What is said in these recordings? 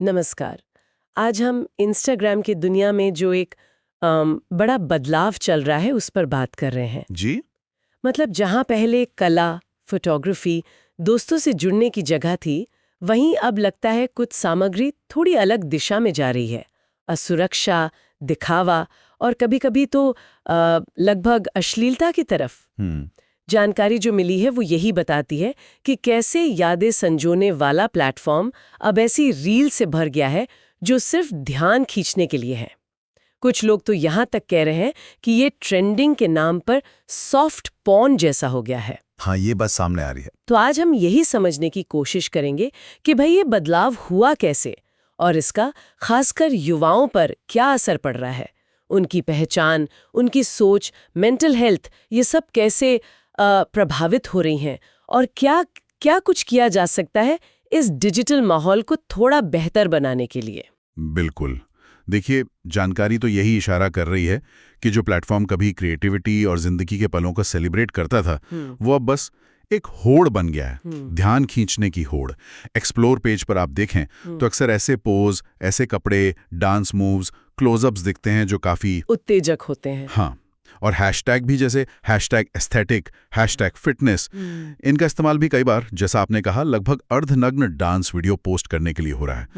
नमस्कार। आज हम इंस्टाग्राम की दुनिया में जो एक बड़ा बदलाव चल रहा है उस पर बात कर रहे हैं। जी। मतलब जहाँ पहले कला, फोटोग्राफी, दोस्तों से जुड़ने की जगह थी, वहीं अब लगता है कुछ सामग्री थोड़ी अलग दिशा में जा रही है। असुरक्षा, दिखावा और कभी-कभी तो लगभग अश्लीलता की तरफ। जानकारी जो मिली है वो यही बताती है कि कैसे यादें संजोने वाला प्लेटफॉर्म अब ऐसी रील से भर गया है जो सिर्फ ध्यान खींचने के लिए है। कुछ लोग तो यहाँ तक कह रहे हैं कि ये ट्रेंडिंग के नाम पर सॉफ्ट पॉर्न जैसा हो गया है। हाँ, ये बात सामने आ रही है। तो आज हम यही समझने की कोशिश करेंगे कि भाई ये बदलाव हुआ कैसे और इसका खासकर युवाओं पर क्या असर पड़ रहा है। उनकी पहचान, उनकी सोच, मेंटल हेल्थ, ये सब कैसे प्रभावित हो रही हैं और क्या क्या कुछ किया जा सकता है इस डिजिटल माहौल को थोड़ा बेहतर बनाने के लिए। बिल्कुल। देखिए, जानकारी तो यही इशारा कर रही है कि जो प्लेटफॉर्म कभी क्रिएटिविटी और जिंदगी के पलों को सेलिब्रेट करता था, वो अब बस एक होड़ बन गया है। ध्यान खींचने की होड़। एक्सप्लोर पेज पर आप देखें तो अक्सर ऐसे पोज, ऐसे कपड़े, डांस मूव्स, क्लोजअप्स दिखते हैं जो काफी उत्तेजक होते हैं। हाँ, और हैशटैग भी, जैसे हैशटैग एस्थेटिक, हैशटैग फिटनेस, इनका इस्तेमाल भी कई बार, जैसा आपने कहा, लगभग अर्धनग्न डांस वीडियो पोस्ट करने के लिए हो रहा है।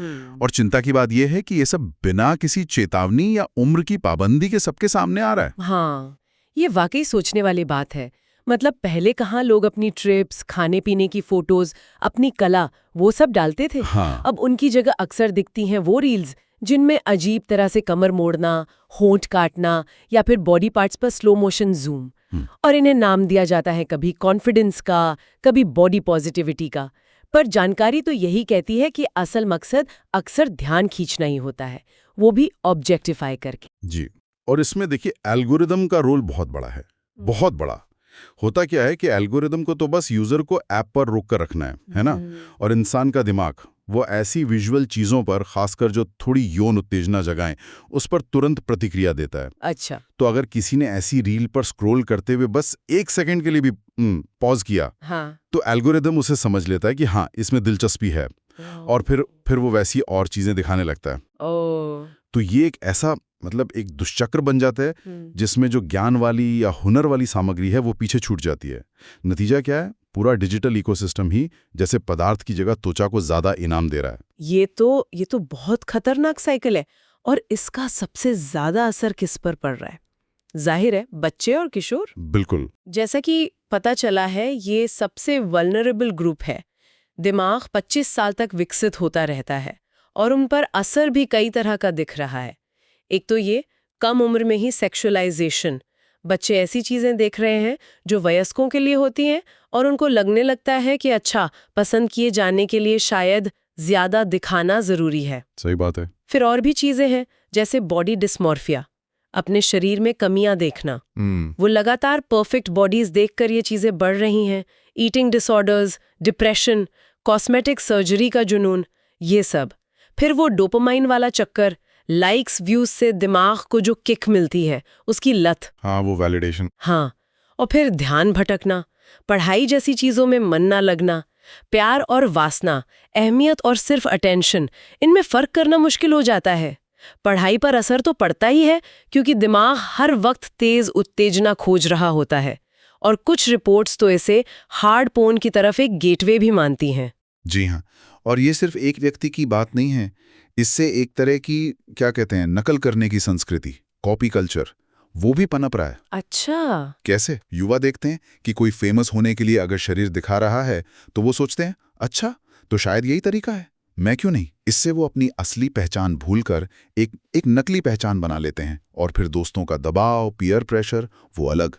और चिंता की बात यह है कि ये सब बिना किसी चेतावनी या उम्र की पाबंदी के सबके सामने आ रहा है। हाँ, ये वाकई सोचने वाली बात है। मतलब पहले कहाँ लोग अपनी ट्रिप्स, खाने पीने की फोटोज, अपनी कला, वो सब डालते थे। हाँ। अब उनकी जगह अक्सर दिखती हैं वो रील्स जिनमें अजीब तरह से कमर मोड़ना, होंठ काटना या फिर बॉडी पार्ट्स पर स्लो मोशन जूम। और इन्हें नाम दिया जाता है कभी कॉन्फिडेंस का, कभी बॉडी पॉजिटिविटी का। पर जानकारी तो यही कहती है कि असल मकसद अक्सर ध्यान खींचना ही होता है, वो भी ऑब्जेक्टिफाई करके। जी। और इसमें देखिए, एल्गोरिदम का रोल बहुत बड़ा है, बहुत बड़ा। होता क्या है कि एल्गोरिदम को तो बस यूजर को ऐप पर रोक कर रखना है ना। और इंसान का दिमाग वो ऐसी विजुअल चीजों पर, खासकर जो थोड़ी यौन उत्तेजना जगाएं, उस पर तुरंत प्रतिक्रिया देता है। अच्छा। तो अगर किसी ने ऐसी रील पर स्क्रॉल करते हुए बस 1 सेकंड के लिए भी पॉज किया, हाँ। तो एल्गोरिदम उसे समझ लेता है कि हाँ, इसमें दिलचस्पी है, और फिर वो वैसी और चीजें दिखाने लगता है। तो ये एक ऐसा, मतलब एक दुष्चक्र बन जाता है जिसमें जो ज्ञान वाली या हुनर वाली सामग्री है वो पीछे छूट जाती है। नतीजा क्या है? पूरा डिजिटल इकोसिस्टम ही जैसे पदार्थ की जगह त्वचा को ज्यादा इनाम दे रहा है। ये तो बहुत खतरनाक साइकिल है। और इसका सबसे ज्यादा असर किस पर पड़ रहा है? जाहिर है, बच्चे और किशोर। बिल्कुल। जैसा कि पता चला है, ये सबसे वल्नरेबल ग्रुप है। दिमाग 25 साल तक विकसित होता रहता है और उन पर असर भी कई तरह का दिख रहा है। एक तो ये कम उम्र में ही सेक्सुअलाइजेशन। बच्चे ऐसी चीजें देख रहे हैं जो वयस्कों के लिए होती हैं और उनको लगने लगता है कि अच्छा, पसंद किए जाने के लिए शायद ज्यादा दिखाना जरूरी है। सही बात है। फिर और भी चीजें हैं, जैसे बॉडी डिस्मॉर्फिया, अपने शरीर में कमियां देखना। वो लगातार परफेक्ट बॉडीज देखकर ये चीजें बढ़ रही हैं। Eating disorders, depression, cosmetic surgery का जुनून, ये सब। फिर वो डोपामाइन वाला चक्कर, लाइक्स, व्यूज से दिमाग को जो किक मिलती है, उसकी लत। हाँ, वो वैलिडेशन। हाँ। और फिर ध्यान भटकना, पढ़ाई जैसी चीजों में मन ना लगना, प्यार और वासना, अहमियत और सिर्फ अटेंशन, इनमें फर्क करना मुश्किल हो जाता है। पढ़ाई पर असर तो पड़ता ही है, क्योंकि दिमाग हर वक्त तेज उत्तेजना खोज रहा होता है। और कुछ रिपोर्ट्स तो इसे हार्ड पोर्न की तरफ एक गेटवे भी मानती हैं। जी हाँ। और ये सिर्फ एक व्यक्ति की बात नहीं है। इससे एक तरह की, क्या कहते हैं, नकल करने की संस्कृति, कॉपी कल्चर, वो भी पनप रहा है। अच्छा। कैसे? युवा देखते हैं कि कोई फेमस होने के लिए अगर शरीर दिखा रहा है तो वो सोचते हैं, अच्छा, तो शायद यही तरीका है, मैं क्यों नहीं। इससे वो अपनी असली पहचान भूलकर एक नकली पहचान बना लेते हैं। और फिर दोस्तों का दबाव, पीयर प्रेशर, वो अलग।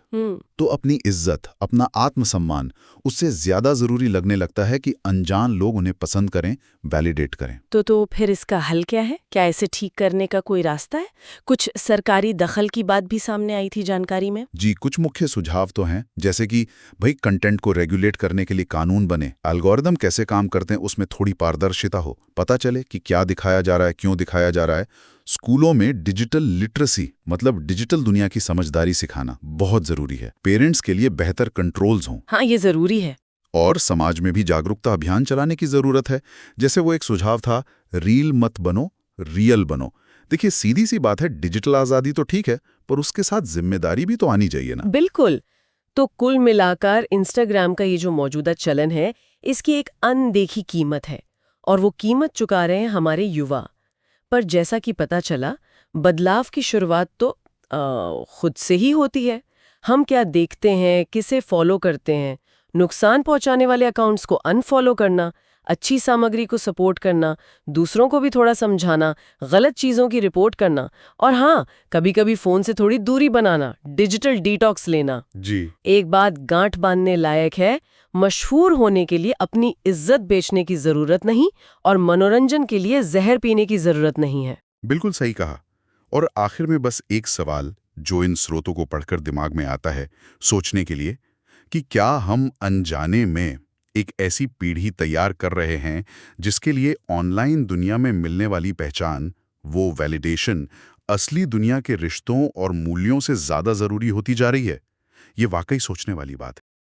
तो अपनी इज्जत, अपना आत्मसम्मान उससे ज्यादा जरूरी लगने लगता है कि अनजान लोग उन्हें पसंद करें, वैलिडेट करें। तो फिर इसका हल क्या है? क्या इसे ठीक करने का कोई रास्ता है? कुछ सरकारी दखल की बात भी सामने आई थी जानकारी में। जी, कुछ मुख्य सुझाव तो हैं, जैसे कि भाई कंटेंट को रेगुलेट करने के लिए कानून बने, एल्गोरिदम कैसे काम करते हैं उसमें थोड़ी पारदर्शिता हो, पता चले कि क्या दिखाया जा रहा है, क्यों दिखाया जा रहा है। स्कूलों में डिजिटल लिटरेसी, मतलब डिजिटल दुनिया की समझदारी सिखाना बहुत जरूरी है। पेरेंट्स के लिए बेहतर कंट्रोल्स हों। हाँ, ये जरूरी है। और समाज में भी जागरूकता अभियान चलाने की जरूरत है। जैसे वो एक सुझाव था, रील मत बनो, रियल बनो। देखिए, सीधी सी बात है, डिजिटल आजादी तो ठीक है, पर उसके साथ जिम्मेदारी भी तो आनी चाहिए ना। बिल्कुल। तो कुल मिलाकर इंस्टाग्राम का ये जो मौजूदा चलन है, इसकी एक अनदेखी कीमत है और वो कीमत चुका रहे हैं हमारे युवा। पर जैसा कि पता चला, बदलाव की शुरुआत तो खुद से ही होती है। हम क्या देखते हैं, किसे फॉलो करते हैं, नुकसान पहुंचाने वाले अकाउंट्स को अनफॉलो करना, अच्छी सामग्री को सपोर्ट करना, दूसरों को भी थोड़ा समझाना, गलत चीज़ों की रिपोर्ट करना और हाँ, कभी-कभी फ़ोन से थोड़ी दूरी बनाना, डिजिटल डिटॉक्स लेना। जी। एक बात गांठ बांधने लायक है, मशहूर होने के लिए अपनी इज्जत बेचने की ज़रूरत नहीं और मनोरंजन के लिए जहर पीने की ज़रूरत नहीं है। बिल्कुल सही कहा। और आखिर में बस एक सवाल जो इन स्रोतों को पढ़कर दिमाग में आता है सोचने के लिए, कि क्या हम अनजाने में एक ऐसी पीढ़ी तैयार कर रहे हैं जिसके लिए ऑनलाइन दुनिया में मिलने वाली पहचान, वो वैलिडेशन, असली दुनिया के रिश्तों और मूल्यों से ज्यादा जरूरी होती जा रही है। ये वाकई सोचने वाली बात है।